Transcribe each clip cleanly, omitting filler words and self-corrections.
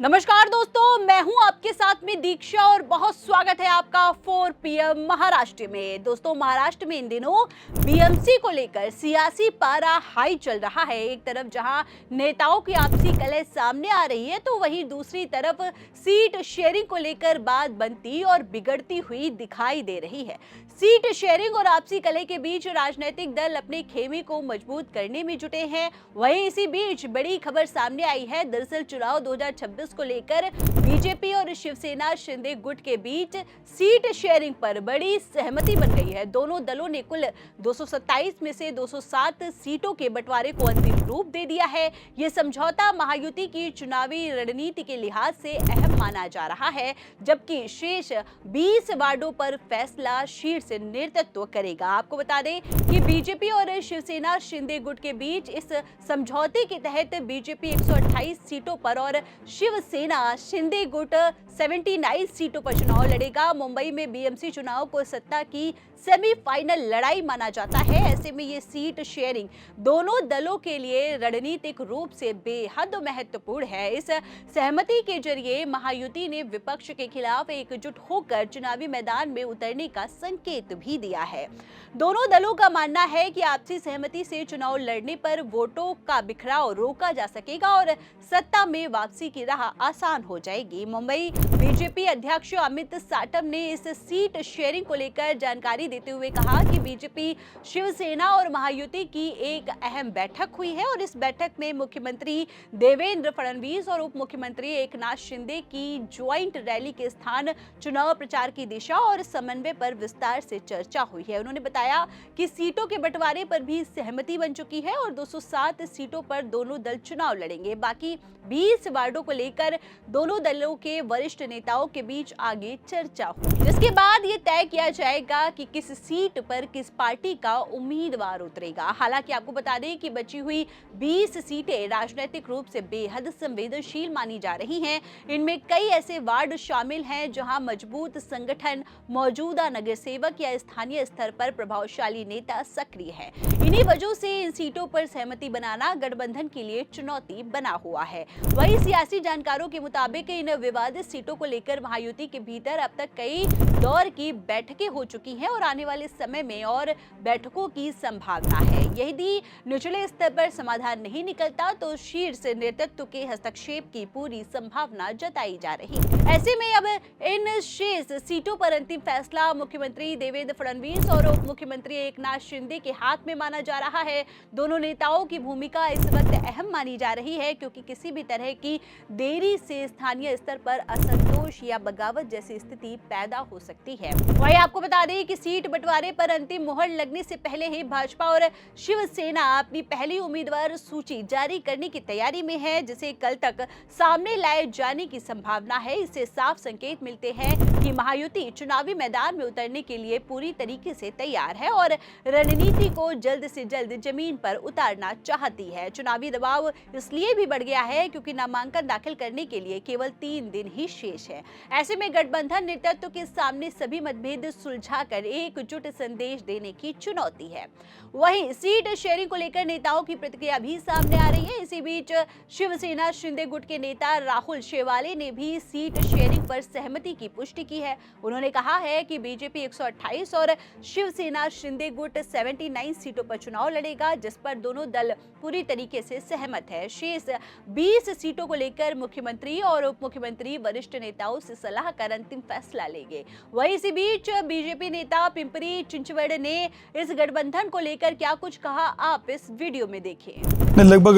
नमस्कार दोस्तों, मैं हूं आपके साथ में दीक्षा और बहुत स्वागत है आपका 4 PM महाराष्ट्र में। दोस्तों, महाराष्ट्र में इन दिनों बीएमसी को लेकर सियासी पारा हाई चल रहा है। एक तरफ जहां नेताओं की आपसी कलह सामने आ रही है, तो वहीं दूसरी तरफ सीट शेयरिंग को लेकर बात बनती और बिगड़ती हुई दिखाई दे रही है। सीट शेयरिंग और आपसी कलह के बीच राजनीतिक दल अपने खेमे को मजबूत करने में जुटे हैं। वहीं इसी बीच बड़ी खबर सामने आई है। दरअसल चुनाव 2026 को लेकर बीजेपी और शिवसेना शिंदे गुट के बीच सीट शेयरिंग पर बड़ी सहमति बन गई है। दोनों दलों ने कुल 227 में से 207 सीटों के बंटवारे को अंतिम रूप दे दिया है। ये समझौता महायुति की चुनावी रणनीति के लिहाज से अहम माना जा रहा है, जबकि शेष 20 वार्डों पर फैसला शीर्ष नेतृत्व करेगा। आपको बता दें कि बीजेपी और शिवसेना शिंदे गुट के बीच इस समझौते के तहत बीजेपी 128 सीटों पर और शिवसेना शिंदे गुट 79 सीटों पर चुनाव लड़ेगा। मुंबई में बीएमसी चुनाव को सत्ता की सेमीफाइनल लड़ाई माना जाता है। ऐसे में ये सीट शेयरिंग दोनों दलों के लिए रणनीतिक रूप से बेहद महत्वपूर्ण है। इस सहमति के जरिए महायुति ने विपक्ष के खिलाफ एकजुट होकर चुनावी मैदान में उतरने का संकेत भी दिया है। दोनों दलों का मानना है कि आपसी सहमति से चुनाव लड़ने पर वोटों का बिखराव रोका जा सकेगा और सत्ता में वापसी की राह आसान हो जाएगी। मुंबई बीजेपी अध्यक्ष अमित साटम ने इस सीट शेयरिंग को लेकर जानकारी देते हुए कहा कि बीजेपी शिवसेना और महायुति की एक अहम बैठक हुई है और इस बैठक में मुख्यमंत्री देवेंद्र फडणवीस और उप मुख्यमंत्री एकनाथ शिंदे की ज्वाइंट रैली के स्थान, चुनाव प्रचार की दिशा और समन्वय पर विस्तार से चर्चा हुई है। उन्होंने बताया कि सीटों के बंटवारे पर भी सहमति बन चुकी है और 207 सीटों पर दोनों दल चुनाव लड़ेंगे। बाकी 20 वार्डों को लेकर दोनों दलों के वरिष्ठ नेताओं के बीच आगे चर्चा होगी, जिसके बाद ये तय किया जाएगा कि किस सीट पर किस पार्टी का उम्मीदवार उतरेगा। हालांकि आपको बता दें कि बची हुई 20 सीटें राजनीतिक रूप से बेहद संवेदनशील मानी जा रही हैं। इनमें कई ऐसे वार्ड शामिल हैं जहां मजबूत संगठन, मौजूदा नगर सेवक या स्थानीय स्तर पर प्रभावशाली नेता सक्रिय है। इन्हीं वजहों से इन सीटों पर सहमति बनाना गठबंधन के लिए चुनौती बना हुआ है। वहीं सियासी जानकारों के मुताबिक इन विवादित सीटों को लेकर महायुति के भीतर अब तक कई दौर की बैठकें हो चुकी हैं और आने वाले समय में और बैठकों की संभावना है। यदि निचले स्तर पर समाधान नहीं निकलता तो शीर्ष नेतृत्व के हस्तक्षेप की पूरी संभावना जताई जा रही है। ऐसे में अब इन शेष सीटों पर अंतिम फैसला मुख्यमंत्री देवेंद्र फडणवीस और उप मुख्यमंत्री एकनाथ शिंदे के हाथ में माना जा रहा है। दोनों नेताओं की भूमिका इस वक्त अहम मानी जा रही है, क्योंकि किसी भी तरह की देरी से स्थानीय स्तर पर असंतोष या बगावत जैसी स्थिति पैदा हो सकती है। वहीं आपको बता दें कि सीट बंटवारे पर अंतिम मुहर लगने से पहले ही भाजपा और शिवसेना अपनी पहली उम्मीदवार सूची जारी करने की तैयारी में है, जिसे कल तक सामने लाए जाने की संभावना है। इससे साफ संकेत मिलते हैं कि महायुति चुनावी मैदान में उतरने के लिए पूरी तरीके से तैयार है और रणनीति को जल्द से जल्द जमीन पर उतारना चाहती है। चुनावी दबाव इसलिए भी बढ़ गया है क्योंकि नामांकन दाखिल करने के लिए केवल 3 दिन ही शेष है। ऐसे में गठबंधन नेतृत्व के सामने सभी मतभेद सुलझाकर एकजुट संदेश देने की चुनौती है। वहीं सीट शेयरिंग को लेकर नेताओं की प्रतिक्रिया भी सामने आ रही है। इसी बीच शिवसेना शिंदे गुट के नेता राहुल शेवाले ने भी सीट शेयरिंग पर सहमति की पुष्टि की है। उन्होंने कहा है कि बीजेपी 128 और शिवसेना शिंदे गुट 79 सीटों पर चुनाव लड़ेगा, जिस पर दोनों दल पूरी तरीके से सहमत है। शेष 20 सीटों को लेकर मुख्यमंत्री और उप मुख्यमंत्री वरिष्ठ नेताओं से सलाह कर अंतिम फैसला लेंगे। वहीं इसी बीच बीजेपी नेता पिंपरी चिंचवड़ ने इस गठबंधन को लेकर क्या कुछ कहा, आप इस वीडियो में देखिए। लगभग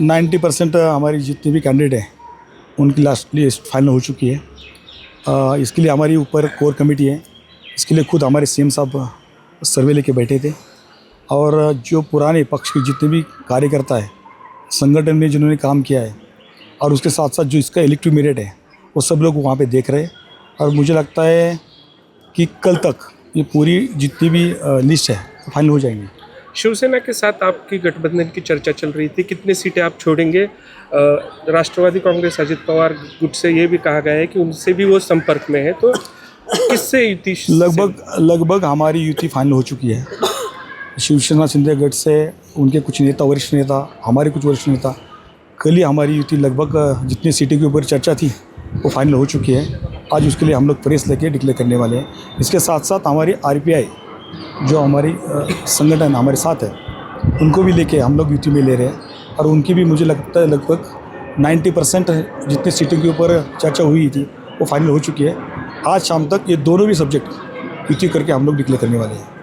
90% हमारी जितनी भी कैंडिडेट हैं उनकी लास्ट लिस्ट फाइनल हो चुकी है। इसके लिए हमारी ऊपर कोर कमेटी है। इसके लिए खुद हमारे सीएम साहब सर्वे लेके बैठे थे और जो पुराने पक्ष के जितने भी कार्यकर्ता है, संगठन में जिन्होंने काम किया है और उसके साथ साथ जो इसका इलेक्टिव मेरिट है, वो सब लोग वहाँ पे देख रहे हैं और मुझे लगता है कि कल तक ये पूरी जितनी भी लिस्ट है फाइनल हो जाएंगी। शिवसेना के साथ आपकी गठबंधन की चर्चा चल रही थी, कितनी सीटें आप छोड़ेंगे? राष्ट्रवादी कांग्रेस अजित पवार गुट से ये भी कहा गया है कि उनसे भी वो संपर्क में है, तो किससे युति? लगभग हमारी युति फाइनल हो चुकी है। शिवसेना शिंदे गट से उनके कुछ नेता, वरिष्ठ नेता, हमारे कुछ वरिष्ठ नेता कल ही हमारी युति लगभग जितनी सीटों के ऊपर चर्चा थी वो फाइनल हो चुकी है। आज उसके लिए हम लोग प्रेस लेके डिक्लेयर करने वाले हैं। इसके साथ साथ हमारी RPI जो हमारी संगठन हमारे साथ है उनको भी लेके हम लोग युति में ले रहे हैं और उनकी भी मुझे लगता है लगभग 90% जितनी सीटों के ऊपर चर्चा हुई थी वो फाइनल हो चुकी है। आज शाम तक ये दोनों भी सब्जेक्ट युति करके हम लोग डिक्लेयर करने वाले हैं।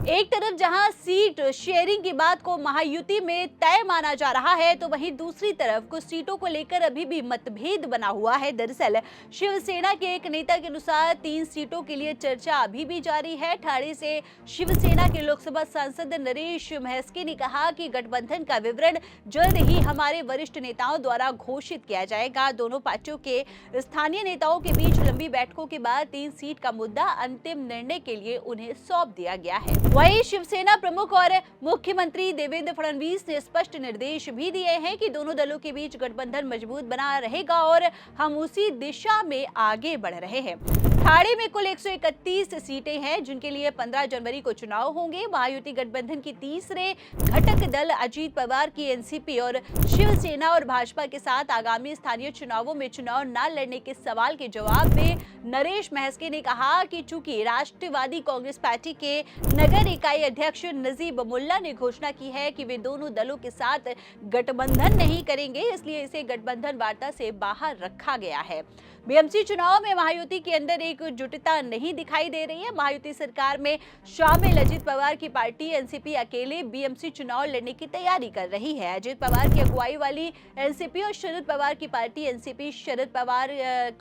एक तरफ जहां सीट शेयरिंग की बात को महायुति में तय माना जा रहा है, तो वहीं दूसरी तरफ कुछ सीटों को लेकर अभी भी मतभेद बना हुआ है। दरअसल शिवसेना के एक नेता के अनुसार 3 सीटों के लिए चर्चा अभी भी जारी है। ठाणे से शिवसेना के लोकसभा सांसद नरेश महस्के ने कहा कि गठबंधन का विवरण जल्द ही हमारे वरिष्ठ नेताओं द्वारा घोषित किया जाएगा। दोनों पार्टियों के स्थानीय नेताओं के बीच लंबी बैठकों के बाद 3 सीट का मुद्दा अंतिम निर्णय के लिए उन्हें सौंप दिया गया है। वहीं शिवसेना प्रमुख और मुख्यमंत्री देवेंद्र फडणवीस ने स्पष्ट निर्देश भी दिए हैं कि दोनों दलों के बीच गठबंधन मजबूत बना रहेगा और हम उसी दिशा में आगे बढ़ रहे हैं। ठाणे में कुल 131 सीटें हैं जिनके लिए 15 जनवरी को चुनाव होंगे। महायुति गठबंधन की तीसरे घटक दल अजीत पवार की एनसीपी और शिवसेना और भाजपा के साथ आगामी स्थानीय चुनावों में चुनाव न लड़ने के सवाल के जवाब में नरेश महस्के ने कहा कि चूंकि राष्ट्रवादी कांग्रेस पार्टी के नगर इकाई अध्यक्ष नजीब मुल्ला ने घोषणा की है कि वे दोनों दलों के साथ गठबंधन नहीं करेंगे, इसलिए इसे गठबंधन वार्ता से बाहर रखा गया है। बीएमसी चुनाव में महायुति के अंदर एकजुटता नहीं दिखाई दे रही है। महायुति सरकार में शामिल अजीत पवार की पार्टी एनसीपी अकेले बीएमसी चुनाव लड़ने की तैयारी कर रही है। अजीत पवार की अगुवाई वाली एनसीपी और शरद पवार की पार्टी एनसीपी शरद पवार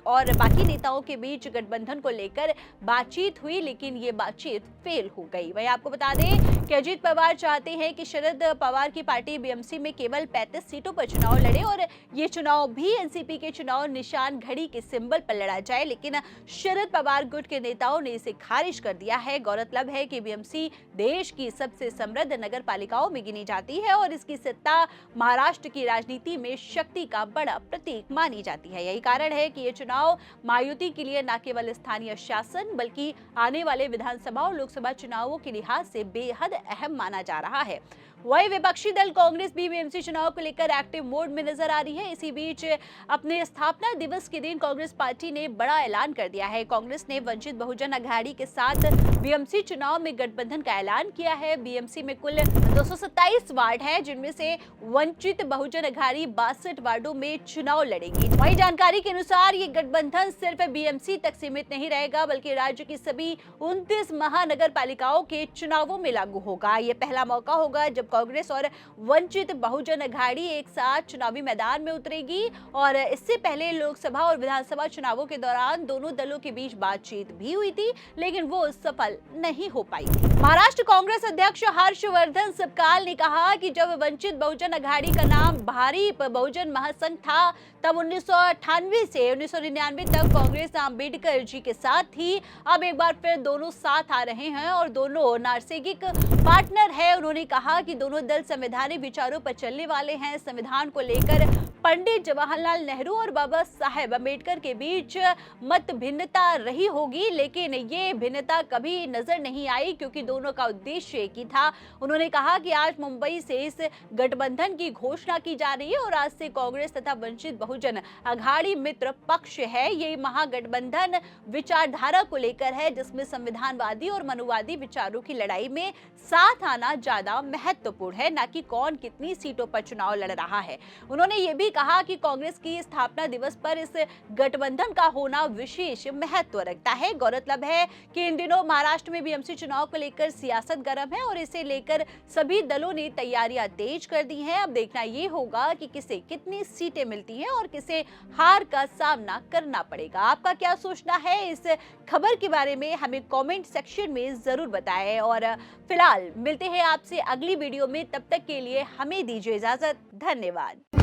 और बाकी नेताओं के बीच गठबंधन को लेकर बातचीत हुई, लेकिन ये बातचीत फेल हो गई। वहीं आपको बता दें कि अजीत पवार चाहते हैं कि शरद पवार की पार्टी बीएमसी में केवल 35 सीटों पर चुनाव लड़े और ये चुनाव भी एनसीपी के चुनाव निशान घड़ी के सिंबल पर लड़ा जाए, लेकिन शरद पवार गुट के नेताओं ने इसे खारिज कर दिया है। गौरतलब है कि बीएमसी देश की सबसे समृद्ध नगर पालिकाओं में गिनी जाती है और इसकी सत्ता महाराष्ट्र की राजनीति में शक्ति का बड़ा प्रतीक मानी जाती है। यही कारण है कि ये चुनाव महायुति के लिए न केवल स्थानीय शासन बल्कि आने वाले विधानसभा और लोकसभा चुनावों के लिहाज से बेहद अहम माना जा रहा है। वही विपक्षी दल कांग्रेस भी बीएमसी चुनाव को लेकर एक्टिव मोड में नजर आ रही है। इसी बीच अपने स्थापना दिवस के दिन कांग्रेस पार्टी ने बड़ा ऐलान कर दिया है। कांग्रेस ने वंचित बहुजन अघाड़ी के साथ बीएमसी चुनाव में गठबंधन का ऐलान किया है। बीएमसी में कुल 227 वार्ड है, जिनमें से वंचित बहुजन अघाड़ी 62 वार्डों में चुनाव लड़ेगी। वही जानकारी के अनुसार ये गठबंधन सिर्फ बीएमसी तक सीमित नहीं रहेगा, बल्कि राज्य की सभी 29 महानगर पालिकाओं के चुनावों में लागू होगा। ये पहला मौका होगा जब कांग्रेस और वंचित बहुजन अघाड़ी एक साथ चुनावी मैदान में उतरेगी और इससे पहले लोकसभा और विधानसभा चुनावों के दौरान दोनों दलों के बीच बातचीत भी हुई थी, लेकिन वो सफल नहीं हो पाई। महाराष्ट्र कांग्रेस अध्यक्ष हर्षवर्धन सपकाल ने कहा कि जब वंचित बहुजन अघाड़ी का नाम भारिप बहुजन महासंघ था, तब 1998 से 1999 तक कांग्रेस अंबेडकर जी के साथ थी। अब एक बार फिर दोनों साथ आ रहे हैं और दोनों नार्सेगिक पार्टनर है। उन्होंने कहा कि दोनों दल संवैधानिक विचारों पर चलने वाले हैं। संविधान को लेकर पंडित जवाहरलाल नेहरू और बाबा साहेब अम्बेडकर के बीच मत भिन्नता रही होगी, लेकिन ये भिन्नता कभी नजर नहीं आई क्योंकि दोनों का उद्देश्य एक ही था। उन्होंने कहा कि आज मुंबई से इस गठबंधन की घोषणा की जा रही है और आज से कांग्रेस तथा वंचित बहुजन अघाड़ी मित्र पक्ष है। ये महागठबंधन विचारधारा को लेकर है, जिसमें संविधानवादी और मनुवादी विचारों की लड़ाई में साथ आना ज्यादा महत्वपूर्ण है, न कि कौन कितनी सीटों पर चुनाव लड़ रहा है। उन्होंने ये भी कहा कि कांग्रेस की स्थापना दिवस पर इस गठबंधन का होना विशेष महत्व रखता है। गौरतलब है कि इन दिनों महाराष्ट्र में बीएमसी चुनाव को लेकर सियासत गर्म है और इसे लेकर सभी दलों ने तैयारियां तेज कर दी हैं। अब देखना ये होगा कि किसे कितनी सीटें मिलती हैं और किसे हार का सामना करना पड़ेगा। आपका क्या सोचना है इस खबर के बारे में हमें कमेंट सेक्शन में जरूर बताएं और फिलहाल मिलते हैं आपसे अगली वीडियो में। तब तक के लिए हमें दीजिए इजाजत। धन्यवाद।